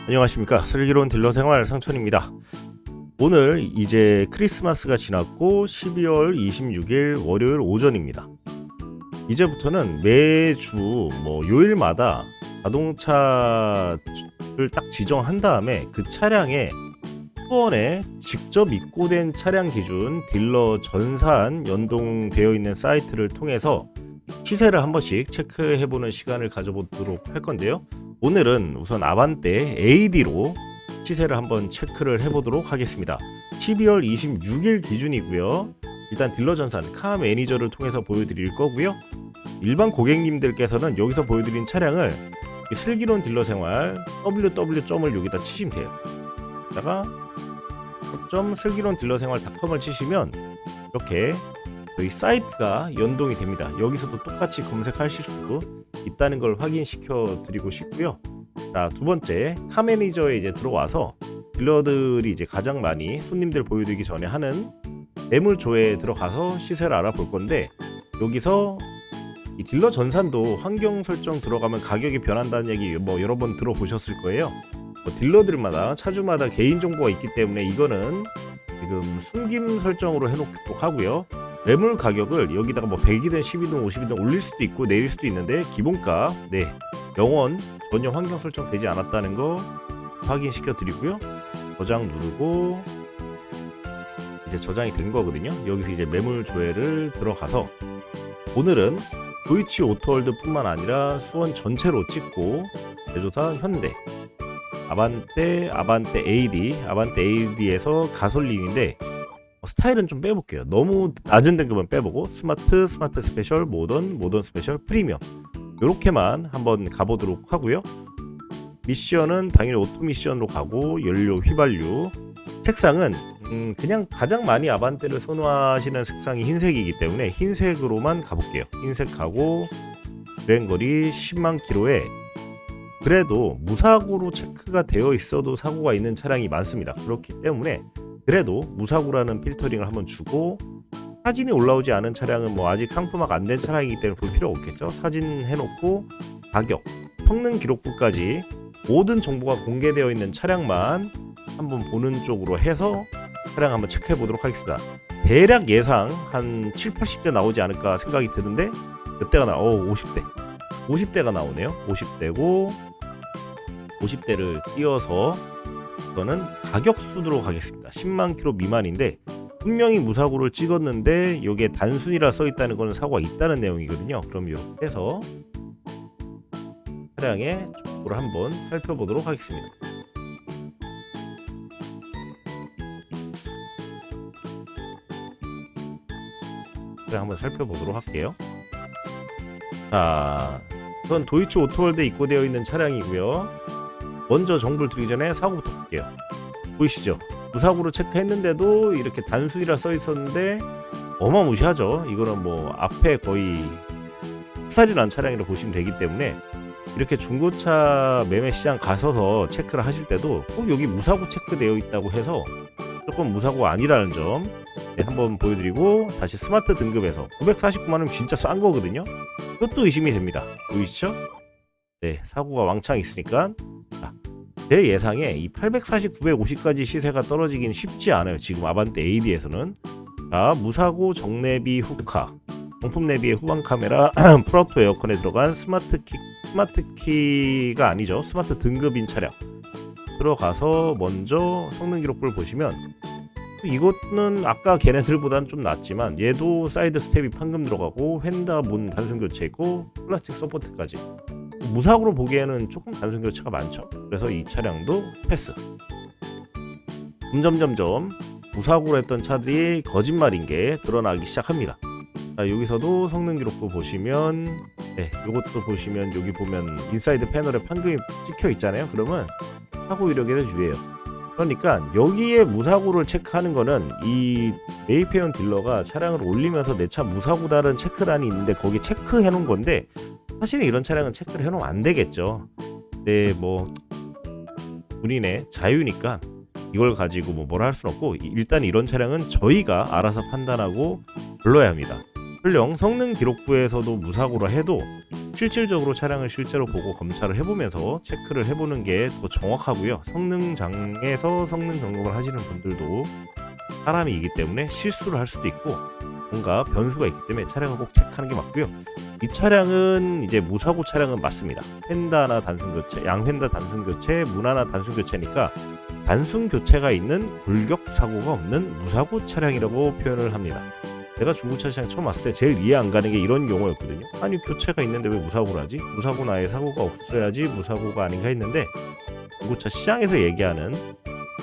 안녕하십니까. 슬기로운 딜러 생활 상천입니다. 오늘 이제 크리스마스가 지났고 12월 26일 월요일 오전입니다. 이제부터는 매주 요일마다 자동차를 딱 지정한 다음에 그 차량에 후원에 직접 입고된 차량 기준 딜러 전산 연동되어 있는 사이트를 통해서 시세를 한 번씩 체크해보는 시간을 가져보도록 할 건데요. 오늘은 우선 아반떼 AD로 시세를 한번 체크를 해보도록 하겠습니다. 12월 26일 기준이고요. 일단 딜러 전산 카 매니저를 통해서 보여드릴 거고요. 일반 고객님들께서는 여기서 보여드린 차량을 슬기로운 딜러 생활 www.을 여기다 치시면 돼요. 다가 슬기로운 딜러 생활.com을 치시면 이렇게 저희 사이트가 연동이 됩니다. 여기서도 똑같이 검색하실 수 있다는 걸 확인시켜 드리고 싶고요. 자, 두 번째 카 매니저에 이제 들어와서 딜러들이 이제 가장 많이 손님들 보여드리기 전에 하는 매물 조회에 들어가서 시세를 알아볼 건데, 여기서 이 딜러 전산도 환경 설정 들어가면 가격이 변한다는 얘기 여러 번 들어보셨을 거예요. 딜러들마다 차주마다 개인정보가 있기 때문에 이거는 지금 숨김 설정으로 해놓도록 하고요. 매물 가격을 여기다가 100이든 10이든 50이든 올릴 수도 있고 내릴 수도 있는데, 기본가 영원 전혀 환경 설정되지 않았다는 거 확인시켜 드리고요. 저장 누르고 이제 저장이 된 거거든요. 여기서 이제 매물 조회를 들어가서 오늘은 도이치 오토월드 뿐만 아니라 수원 전체로 찍고, 제조사 현대, 아반떼 AD에서 가솔린인데 스타일은 좀 빼볼게요. 너무 낮은 등급은 빼보고 스마트 스페셜, 모던 스페셜, 프리미엄 요렇게만 한번 가보도록 하고요. 미션은 당연히 오토 미션으로 가고, 연료 휘발유 색상은 그냥 가장 많이 아반떼를 선호하시는 색상이 흰색이기 때문에 흰색으로만 가볼게요. 흰색 가고, 주행거리 10만 킬로에 그래도 무사고로 체크가 되어 있어도 사고가 있는 차량이 많습니다. 그렇기 때문에 그래도 무사고라는 필터링을 한번 주고, 사진이 올라오지 않은 차량은 아직 상품화가 안 된 차량이기 때문에 볼 필요 없겠죠. 사진 해놓고 가격, 성능 기록부까지 모든 정보가 공개되어 있는 차량만 한번 보는 쪽으로 해서 차량 한번 체크해 보도록 하겠습니다. 대략 예상 한 7, 80대 나오지 않을까 생각이 드는데, 몇 대가 50대가 나오네요. 50대고 50대를 띄워서 저는 가격 순으로 가겠습니다. 10만 킬로 미만인데 분명히 무사고를 찍었는데 이게 단순이라 써있다는 거는 사고가 있다는 내용이거든요. 그럼 이렇게 해서 차량의 정보를 한번 살펴보도록 하겠습니다. 한번 살펴보도록 할게요. 자, 우선 도이치 오토월드에 입고되어 있는 차량이고요. 먼저 정보를 드리기 전에 사고부터 볼게요. 보이시죠? 무사고로 체크했는데도 이렇게 단순이라 써 있었는데 어마무시하죠. 이거는 앞에 거의 학살이 난 차량이라고 보시면 되기 때문에, 이렇게 중고차 매매 시장 가셔서 체크를 하실 때도 꼭 여기 무사고 체크되어 있다고 해서 조금 무사고 아니라는 점 한번 보여드리고, 다시 스마트 등급에서 949만원 진짜 싼 거거든요. 이것도 의심이 됩니다. 보이시죠? 사고가 왕창 있으니까. 제 예상에 이 840, 950까지 시세가 떨어지긴 쉽지 않아요. 지금 아반떼 AD에서는. 자, 무사고 정내비 후카, 정품 내비에 후방 카메라, 프로토 에어컨에 들어간 스마트 키가 아니죠. 스마트 등급인 차량 들어가서 먼저 성능 기록부를 보시면, 이것은 아까 걔네들보다는 좀 낫지만 얘도 사이드 스텝이 판금 들어가고 휀다 문 단순 교체있고 플라스틱 서포트까지, 무사고로 보기에는 조금 단순 교체가 많죠. 그래서 이 차량도 패스. 점점점점 무사고로 했던 차들이 거짓말인 게 드러나기 시작합니다. 자, 여기서도 성능 기록부 보시면, 이것도 보시면 여기 보면 인사이드 패널에 판금이 찍혀 있잖아요. 그러면 사고 이력에 유해요. 그러니까 여기에 무사고를 체크하는 거는 이 메이페온 딜러가 차량을 올리면서 내 차 무사고다라는 체크란이 있는데 거기 체크해 놓은 건데, 사실은 이런 차량은 체크를 해 놓으면 안 되겠죠. 본인의 자유니까 이걸 가지고 뭐라 할 수는 없고, 일단 이런 차량은 저희가 알아서 판단하고 불러야 합니다. 설령 성능 기록부에서도 무사고라 해도 실질적으로 차량을 실제로 보고 검찰을 해보면서 체크를 해보는 게 더 정확하고요. 성능장에서 성능 점검을 하시는 분들도 사람이기 때문에 실수를 할 수도 있고 뭔가 변수가 있기 때문에 차량을 꼭 체크하는 게 맞고요. 이 차량은 이제 무사고 차량은 맞습니다. 펜다나 단순 교체, 양펜다 단순 교체, 문화나 단순 교체니까 단순 교체가 있는 골격 사고가 없는 무사고 차량이라고 표현을 합니다. 내가 중고차 시장 처음 왔을 때 제일 이해 안 가는 게 이런 용어였거든요. 아니 교체가 있는데 왜 무사고를 하지? 무사고 나의 사고가 없어야지 무사고가 아닌가 했는데 중고차 시장에서 얘기하는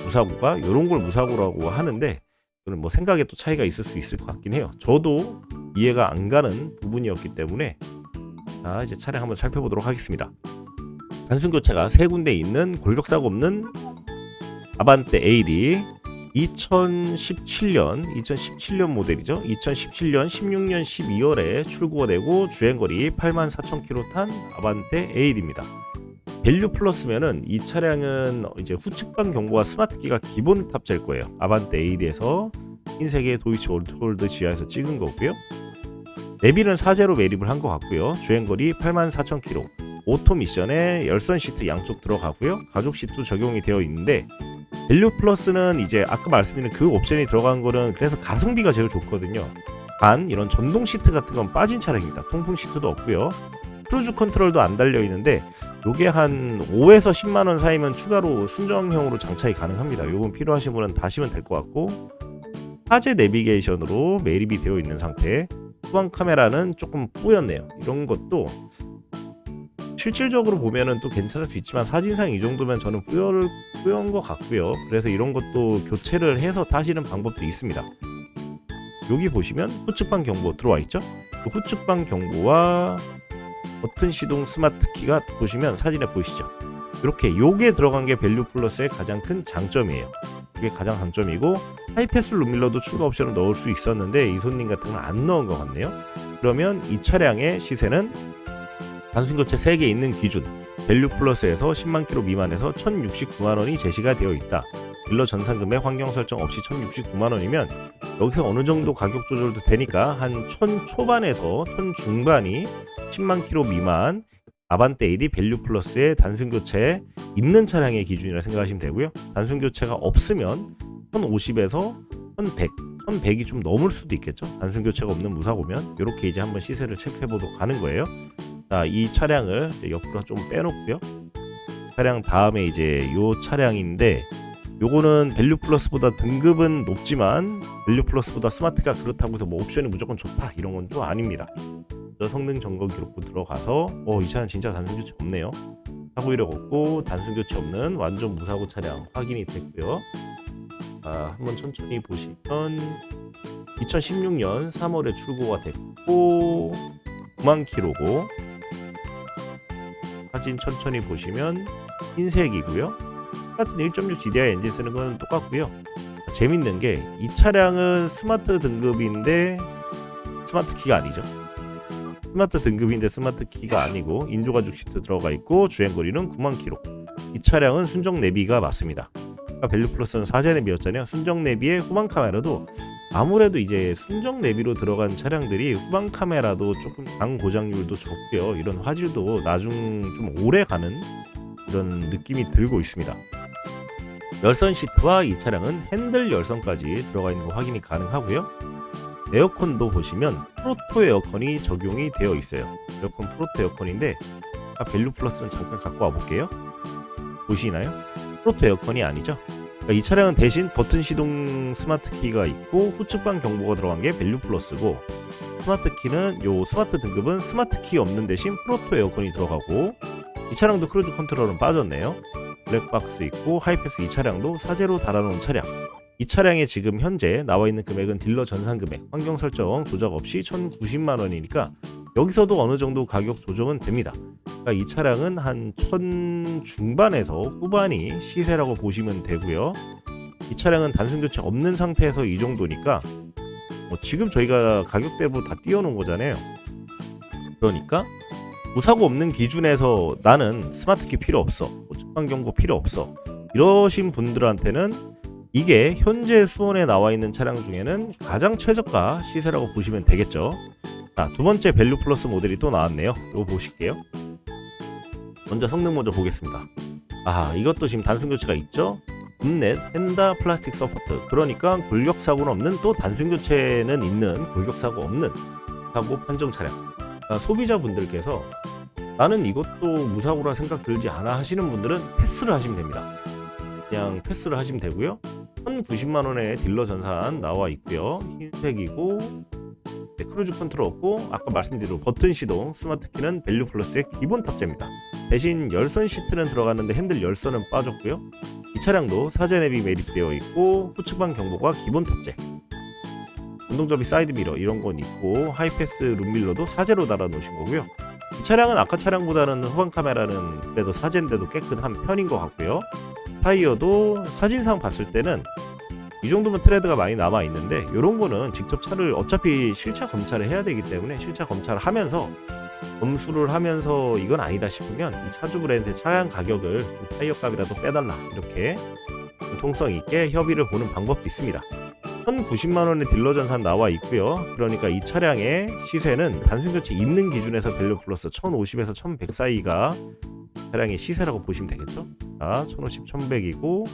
무사고가 이런 걸 무사고라고 하는데 그건 뭐 생각에 또 차이가 있을 수 있을 것 같긴 해요. 저도 이해가 안 가는 부분이었기 때문에 자 이제 차량 한번 살펴보도록 하겠습니다. 단순 교체가 세 군데 있는 골격사고 없는 아반떼 AD 2017년 모델이죠. 2017년 16년 12월에 출고가 되고 주행거리 84,000km 탄 아반떼 AD입니다. 밸류 플러스면은 이 차량은 이제 후측방 경보와 스마트키가 기본 탑재일 거예요. 아반떼 AD에서 흰색의 도이치 올트홀드 지하에서 찍은 거고요. 내비는 사제로 매립을 한 것 같고요. 주행거리 84,000km. 오토 미션에 열선 시트 양쪽 들어가고요. 가죽 시트 적용이 되어 있는데 밸류 플러스는 이제 아까 말씀드린 그 옵션이 들어간 거는 그래서 가성비가 제일 좋거든요. 단 이런 전동 시트 같은 건 빠진 차량입니다. 통풍 시트도 없고요. 크루즈 컨트롤도 안 달려 있는데 요게 한 5에서 10만 원 사이면 추가로 순정형으로 장착이 가능합니다. 요건 필요하신 분은 다시면 될 것 같고 화재 내비게이션으로 매립이 되어 있는 상태. 후방 카메라는 조금 뿌였네요. 이런 것도 실질적으로 보면은 또 괜찮을 수 있지만 사진상 이 정도면 저는 뿌연 것 같고요. 그래서 이런 것도 교체를 해서 타시는 방법도 있습니다. 여기 보시면 후측방 경보 들어와 있죠. 그 후측방 경보와 버튼 시동 스마트 키가 보시면 사진에 보이시죠. 이렇게 요게 들어간 게 밸류 플러스의 가장 큰 장점이에요. 이게 가장 장점이고 하이패스 룸밀러도 추가 옵션을 넣을 수 있었는데 이 손님 같은 건 안 넣은 것 같네요. 그러면 이 차량의 시세는 단순 교체 3개 있는 기준 밸류 플러스에서 10만 킬로 미만에서 1,069만 원이 제시가 되어 있다. 딜러 전산 금액 환경 설정 없이 1,069만 원이면 여기서 어느 정도 가격 조절도 되니까 한 1,000 초반에서 1,000 중반이 10만 킬로 미만 아반떼 AD 밸류 플러스의 단순 교체 있는 차량의 기준이라 생각하시면 되고요. 단순 교체가 없으면 1,050에서 1,100, 1,100이 좀 넘을 수도 있겠죠. 단순 교체가 없는 무사고면 이렇게 이제 한번 시세를 체크해 보도록 하는 거예요. 자, 이 차량을 이제 옆으로 좀 빼놓고요. 차량 다음에 이제 요 차량인데 요거는 밸류 플러스보다 등급은 높지만 밸류 플러스보다 스마트가 그렇다고 해서 뭐 옵션이 무조건 좋다 이런 건 또 아닙니다. 성능 점검 기록부 들어가서 이 차량 진짜 단순 교체 없네요. 사고 이력 없고 단순 교체 없는 완전 무사고 차량 확인이 됐고요. 한번 천천히 보시면 2016년 3월에 출고가 됐고 9만 킬로고 사진 천천히 보시면 흰색이고요. 똑같은 1.6 GDI 엔진 쓰는 건 똑같고요. 재밌는 게 이 차량은 스마트 등급인데 스마트 키가 아니죠. 스마트 등급인데 스마트 키가 아니고 인조가죽 시트 들어가 있고 주행거리는 9만 킬로. 이 차량은 순정 내비가 맞습니다. 밸류 플러스는 사제 내비였잖아요. 순정 내비에 후방 카메라도 아무래도 이제 순정 내비로 들어간 차량들이 후방 카메라도 조금 당 고장률도 적고요. 이런 화질도 나중 좀 오래 가는 이런 느낌이 들고 있습니다. 열선 시트와 이 차량은 핸들 열선까지 들어가 있는 거 확인이 가능하고요. 에어컨도 보시면 프로토 에어컨이 적용이 되어 있어요. 에어컨 프로토 에어컨인데 밸류 플러스는 잠깐 갖고 와 볼게요. 보시나요? 프로토 에어컨이 아니죠. 이 차량은 대신 버튼 시동 스마트 키가 있고 후측방 경보가 들어간 게 밸류 플러스고 스마트 키는 요 스마트 등급은 스마트 키 없는 대신 프로토 에어컨이 들어가고 이 차량도 크루즈 컨트롤은 빠졌네요. 블랙박스 있고 하이패스 이 차량도 사제로 달아놓은 차량. 이 차량에 지금 현재 나와 있는 금액은 딜러 전산 금액, 환경 설정 조작 없이 1,090만 원이니까 여기서도 어느 정도 가격 조정은 됩니다. 그러니까 이 차량은 한 1,000 중반에서 후반이 시세라고 보시면 되고요. 이 차량은 단순 교체 없는 상태에서 이 정도니까 지금 저희가 가격대로 다 띄워놓은 거잖아요. 그러니까 무사고 없는 기준에서 나는 스마트키 필요 없어, 측방 경고 필요 없어 이러신 분들한테는 이게 현재 수원에 나와 있는 차량 중에는 가장 최저가 시세라고 보시면 되겠죠. 자, 두 번째 밸류 플러스 모델이 또 나왔네요. 이거 보실게요. 먼저 성능 먼저 보겠습니다. 이것도 지금 단순 교체가 있죠. 읍넷 헨다 플라스틱 서포트, 그러니까 골격 사고는 없는, 또 단순 교체는 있는, 골격 사고 없는 사고 판정 차량. 소비자분들께서 나는 이것도 무사고라 생각 들지 않아 하시는 분들은 패스를 하시면 됩니다. 그냥 패스를 하시면 되고요. 1,090만원에 딜러 전산 나와 있고요. 흰색이고, 크루즈 컨트롤 없고, 아까 말씀드린 대로 버튼 시동, 스마트 키는 밸류 플러스의 기본 탑재입니다. 대신 열선 시트는 들어갔는데 핸들 열선은 빠졌고요. 이 차량도 사제 내비 매립되어 있고, 후측방 경보가 기본 탑재, 운동접이 사이드 미러 이런 건 있고, 하이패스 룸밀러도 사제로 달아 놓으신 거고요. 이 차량은 아까 차량보다는 후방 카메라는 그래도 사제인데도 깨끗한 편인 것 같고요. 타이어도 사진상 봤을 때는 이 정도면 트레드가 많이 남아 있는데, 이런 거는 직접 차를 어차피 실차 검찰을 해야 되기 때문에 실차 검찰을 하면서 검수를 하면서 이건 아니다 싶으면 이 차주 브랜드의 차량 가격을 좀 타이어 값이라도 빼달라, 이렇게 통성 있게 협의를 보는 방법도 있습니다. 1,090만원의 딜러 전산 나와 있고요. 그러니까 이 차량의 시세는 단순 교체 있는 기준에서 밸류 플러스 1,050에서 1,100 사이가 차량의 시세라고 보시면 되겠죠. 자, 1,050, 1,100이고,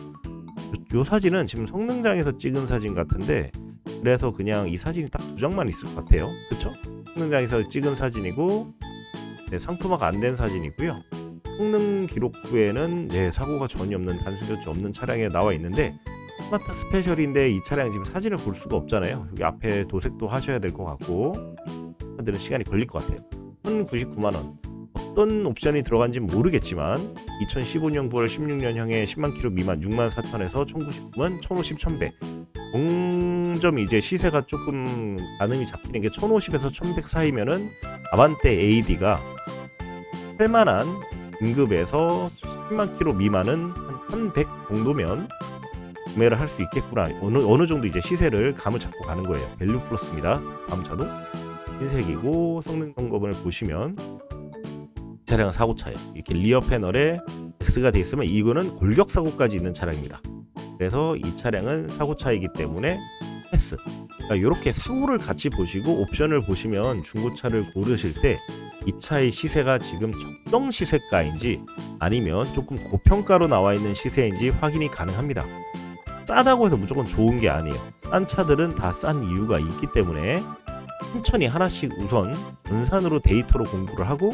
요 사진은 지금 성능장에서 찍은 사진 같은데, 그래서 그냥 이 사진이 딱 두 장만 있을 것 같아요. 그쵸? 성능장에서 찍은 사진이고, 상품화가 안 된 사진이고요. 성능 기록부에는 사고가 전혀 없는, 단순 교체 없는 차량에 나와 있는데, 스마트 스페셜인데 이 차량 지금 사진을 볼 수가 없잖아요. 여기 앞에 도색도 하셔야 될 것 같고, 하는데는 시간이 걸릴 것 같아요. 1,099만원. 어떤 옵션이 들어간지 모르겠지만 2015년 9월 16년형의 10만 킬로 미만 64,000에서 1,099만 1,050, 1,100. 공점이 이제 시세가 조금 가늠이 잡히는 게 1,050에서 1,100 사이면은 아반떼 AD가 할만한 등급에서 10만 킬로 미만은 한 1,100 정도면 구매를 할 수 있겠구나. 어느 정도 이제 시세를 감을 잡고 가는 거예요. 밸류 플러스입니다. 다음 차도 흰색이고, 성능 점검을 보시면 차량은 사고차예요. 이렇게 리어 패널에 X가 되어 있으면 이거는 골격 사고까지 있는 차량입니다. 그래서 이 차량은 사고차이기 때문에 패스. 그러니까 이렇게 사고를 같이 보시고 옵션을 보시면 중고차를 고르실 때 이 차의 시세가 지금 적정 시세가인지 아니면 조금 고평가로 나와 있는 시세인지 확인이 가능합니다. 싸다고 해서 무조건 좋은 게 아니에요. 싼 차들은 다 싼 이유가 있기 때문에 천천히 하나씩 우선 분산으로 데이터로 공부를 하고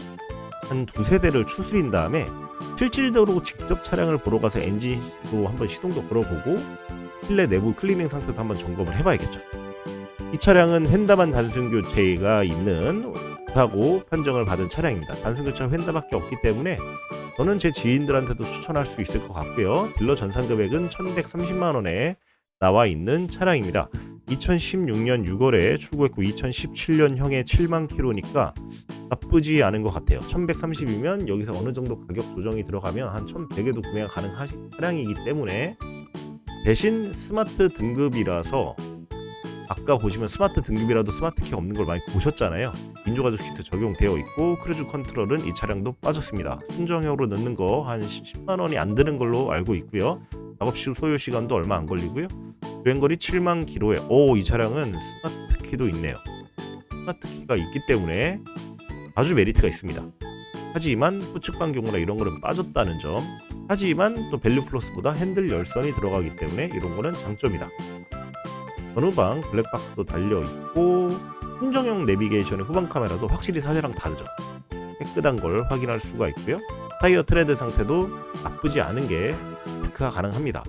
한 두세 대를 추스린 다음에 실질적으로 직접 차량을 보러 가서 엔진도 한번 시동도 걸어보고 실내 내부 클리닝 상태도 한번 점검을 해봐야겠죠. 이 차량은 휀다만 단순 교체가 있는 사고 판정을 받은 차량입니다. 단순 교체는 휀다밖에 없기 때문에 저는 제 지인들한테도 추천할 수 있을 것 같고요. 딜러 전산 금액은 1,130만원에 나와 있는 차량입니다. 2016년 6월에 출고했고 2017년형의 7만 킬로니까 나쁘지 않은 것 같아요. 1,130이면 여기서 어느 정도 가격 조정이 들어가면 한 1,100에도 구매가 가능한 차량이기 때문에, 대신 스마트 등급이라서 아까 보시면 스마트 등급이라도 스마트 키 없는 걸 많이 보셨잖아요. 인조가죽 시트 적용되어 있고, 크루즈 컨트롤은 이 차량도 빠졌습니다. 순정형으로 넣는 거 한 10만원이 안 드는 걸로 알고 있고요. 작업시 소요 시간도 얼마 안 걸리고요. 주행거리 7만 킬로에 이 차량은 스마트 키도 있네요. 스마트 키가 있기 때문에 아주 메리트가 있습니다. 하지만 후측방 경고나 이런 거는 빠졌다는 점, 하지만 또 밸류 플러스보다 핸들 열선이 들어가기 때문에 이런 거는 장점이다. 전후방 블랙박스도 달려있고, 순정형 내비게이션의 후방 카메라도 확실히 사제랑 다르죠. 깨끗한 걸 확인할 수가 있고요. 타이어 트레드 상태도 나쁘지 않은 게 체크가 가능합니다.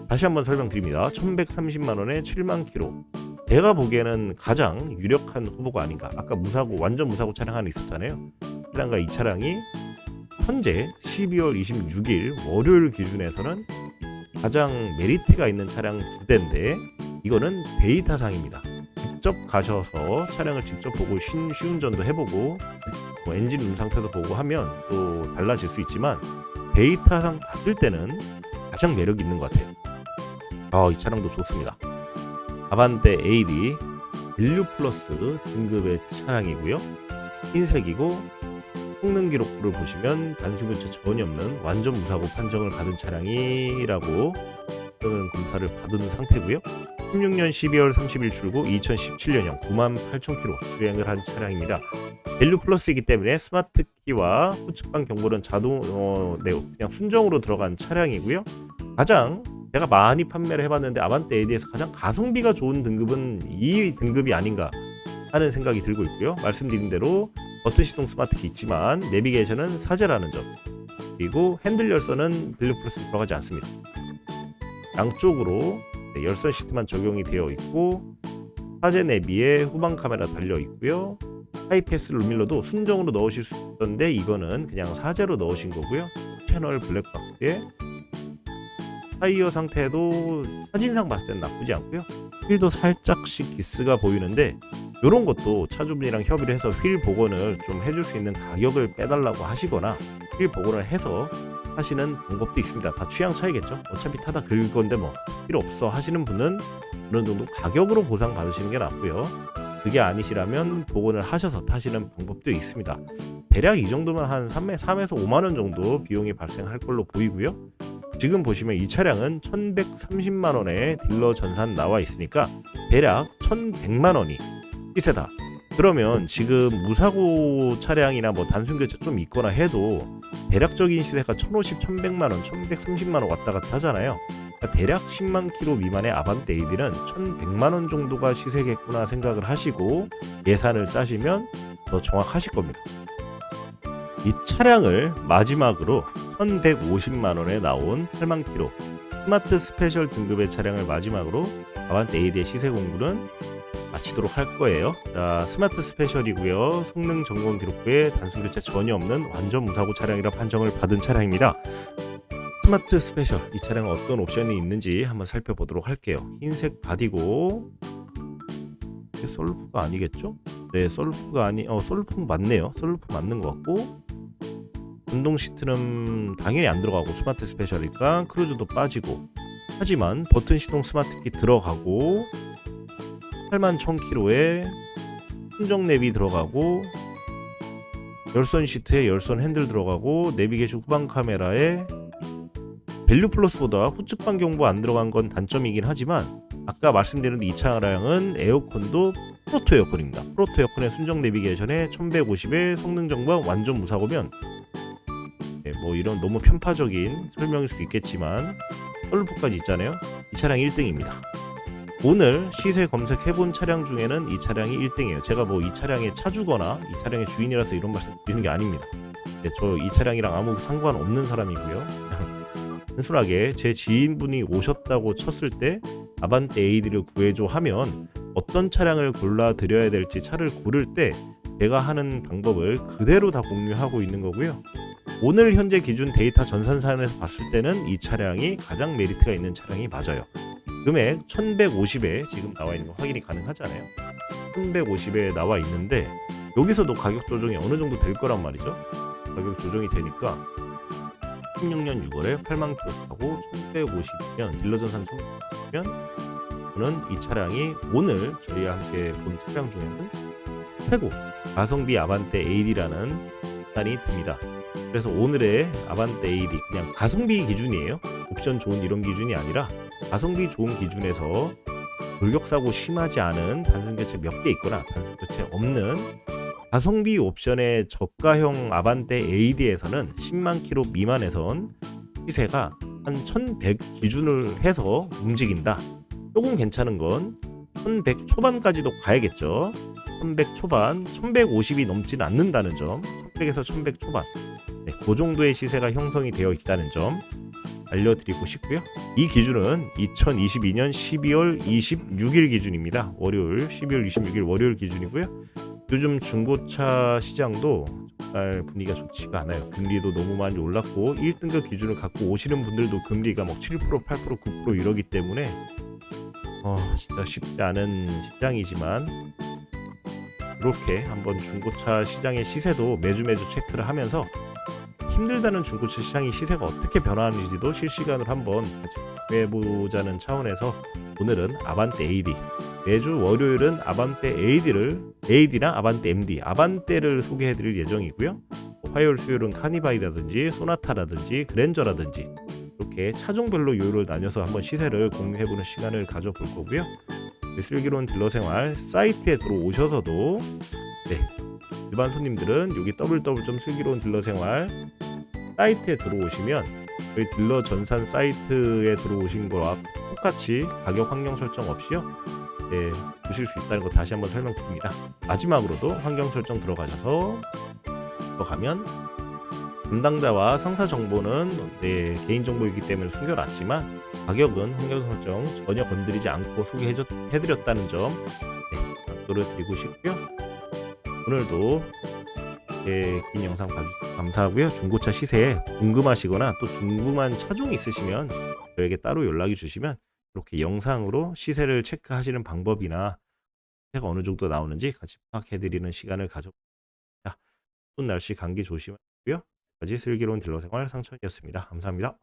다시 한번 설명드립니다. 1,130만원에 7만 킬로. 제가 보기에는 가장 유력한 후보가 아닌가. 아까 무사고, 완전 무사고 차량 하나 있었잖아요. 차량과 이 차량이 현재 12월 26일 월요일 기준에서는 가장 메리트가 있는 차량 두 대인데, 이거는 데이터상입니다. 직접 가셔서 차량을 직접 보고 시운전도 해보고 엔진 상태도 보고 하면 또 달라질 수 있지만, 데이터상 봤을 때는 가장 매력 있는 것 같아요. 이 차량도 좋습니다. 아반떼 AD 밸류 플러스 등급의 차량이고요. 흰색이고, 성능 기록부를 보시면 단순 교체 전혀 없는 완전 무사고 판정을 받은 차량이라고 저는 검사를 받은 상태고요. 16년 12월 30일 출고 2017년형 98,000km 주행을 한 차량입니다. 밸류 플러스이기 때문에 스마트 키와 후측방 경보는 그냥 순정으로 들어간 차량이고요. 가장 제가 많이 판매를 해봤는데 아반떼 AD에서 가장 가성비가 좋은 등급은 이 등급이 아닌가 하는 생각이 들고 있고요. 말씀드린 대로 버튼 시동 스마트 키 있지만 내비게이션은 사제라는 점, 그리고 핸들 열선은 밸류 플러스에 들어가지 않습니다. 양쪽으로 열선 시트만 적용이 되어 있고 사제 내비에 후방 카메라 달려 있고요. 하이패스 룸밀러도 순정으로 넣으실 수 있던데 이거는 그냥 사제로 넣으신 거고요. 채널 블랙박스에 타이어 상태도 사진상 봤을 땐 나쁘지 않고요. 휠도 살짝씩 기스가 보이는데 이런 것도 차주분이랑 협의를 해서 휠 복원을 좀 해줄 수 있는 가격을 빼달라고 하시거나 휠 복원을 해서 하시는 방법도 있습니다. 다 취향 차이겠죠. 어차피 타다 긁을 건데 뭐 필요 없어 하시는 분은 어느 정도 가격으로 보상 받으시는 게 낫고요. 그게 아니시라면 복원을 하셔서 타시는 방법도 있습니다. 대략 이 정도면 한 3에서 5만 원 정도 비용이 발생할 걸로 보이고요. 지금 보시면 이 차량은 1130만 원에 딜러 전산 나와 있으니까 대략 1100만 원이 시세다. 그러면 지금 무사고 차량이나 뭐 단순 교체 좀 있거나 해도 대략적인 시세가 1050, 1100만 원, 1130만 원 왔다 갔다 하잖아요. 그러니까 대략 10만 킬로 미만의 아반떼 AD는 1100만 원 정도가 시세겠구나 생각을 하시고 예산을 짜시면 더 정확하실 겁니다. 이 차량을 마지막으로 1150만 원에 나온 8만 킬로 스마트 스페셜 등급의 차량을 마지막으로 아반떼 AD의 시세 공부는 마치도록 할 거예요. 자, 스마트 스페셜이고요. 성능 점검 기록부에 단순 교체 전혀 없는 완전 무사고 차량이라 판정을 받은 차량입니다. 스마트 스페셜, 이 차량은 어떤 옵션이 있는지 한번 살펴보도록 할게요. 흰색 바디고 이게 썬루프가 아니겠죠? 네, 썬루프가 썬루프는 맞네요. 썬루프 맞는 것 같고 운동 시트는 당연히 안 들어가고 스마트 스페셜이니까 크루즈도 빠지고, 하지만 버튼 시동 스마트 키 들어가고 81,000km에 순정 내비 들어가고 열선 시트에 열선 핸들 들어가고 내비게이션 후방 카메라에 밸류 플러스보다 후측방 경보 안 들어간 건 단점이긴 하지만 아까 말씀드린 이 차량은 에어컨도 프로토 에어컨입니다. 프로토 에어컨의 순정 내비게이션에 1150에 성능 정보 완전 무사고면 뭐 이런 너무 편파적인 설명일 수 있겠지만 썬루프까지 있잖아요. 이 차량 1등입니다. 오늘 시세 검색해본 차량 중에는 이 차량이 1등이에요. 제가 뭐 이 차량의 차주거나 이 차량의 주인이라서 이런 말씀 드리는 게 아닙니다. 저 이 차량이랑 아무 상관없는 사람이고요. 단순하게 제 지인분이 오셨다고 쳤을 때 아반떼 AD를 구해줘 하면 어떤 차량을 골라 드려야 될지 차를 고를 때 제가 하는 방법을 그대로 다 공유하고 있는 거고요. 오늘 현재 기준 데이터 전산사에서 봤을 때는 이 차량이 가장 메리트가 있는 차량이 맞아요. 금액 1150에 지금 나와 있는 거 확인이 가능하잖아요. 1150에 나와 있는데 여기서도 가격 조정이 어느 정도 될 거란 말이죠. 가격 조정이 되니까 16년 6월에 8만 킬로 타고 1150면 딜러 전산 1150면 저는 이 차량이 오늘 저희와 함께 본 차량 중에는 최고 가성비 아반떼 AD라는 판단이 듭니다. 그래서 오늘의 아반떼 AD 그냥 가성비 기준이에요. 옵션 좋은 이런 기준이 아니라 가성비 좋은 기준에서 돌격사고 심하지 않은 단순 교체 몇 개 있거나 단순 교체 없는 가성비 옵션의 저가형 아반떼 AD에서는 10만 킬로 미만에선 시세가 한 1100 기준을 해서 움직인다. 조금 괜찮은 건 1100 초반까지도 가야겠죠. 1100 초반, 1150이 넘지는 않는다는 점, 1100에서 1100 초반, 그 정도의 시세가 형성이 되어 있다는 점 알려드리고 싶고요. 이 기준은 2022년 12월 26일 기준입니다. 월요일 12월 26일 월요일 기준이고요. 요즘 중고차 시장도 정말 분위기가 좋지가 않아요. 금리도 너무 많이 올랐고 1등급 기준을 갖고 오시는 분들도 금리가 막 7%, 8%, 9% 이러기 때문에 진짜 쉽지 않은 시장이지만 이렇게 한번 중고차 시장의 시세도 매주 체크를 하면서 힘들다는 중고차 시장의 시세가 어떻게 변화하는지도 실시간으로 한번 같이 해보자는 차원에서 오늘은 아반떼 AD, 매주 월요일은 아반떼 AD나 아반떼 MD, 아반떼를 소개해드릴 예정이고요. 화요일, 수요일은 카니발이라든지 소나타라든지 그랜저라든지 이렇게 차종별로 요일을 나눠서 한번 시세를 공유해보는 시간을 가져볼 거고요. 슬기로운 딜러 생활 사이트에 들어오셔서도 네, 일반 손님들은 여기 www.슬기로운 딜러 생활 사이트에 들어오시면 저희 딜러 전산 사이트에 들어오신 거와 똑같이 가격 환경 설정 없이요. 네, 보실 수 있다는 거 다시 한번 설명드립니다. 마지막으로도 환경 설정 들어가셔서 들어가면 담당자와 상사 정보는 네, 개인 정보이기 때문에 숨겨놨지만 가격은 환경 설정 전혀 건드리지 않고 소개해드렸다는 점 네, 강조를 드리고 싶고요. 오늘도 긴 영상 봐주셔서 감사하고요. 중고차 시세에 궁금하시거나 또 궁금한 차종이 있으시면 저에게 따로 연락이 주시면 이렇게 영상으로 시세를 체크하시는 방법이나 시세가 어느 정도 나오는지 같이 파악해드리는 시간을 가져봅니다. 추운 날씨 감기 조심하고요. 여기까지 슬기로운 딜러 생활 상천이었습니다. 감사합니다.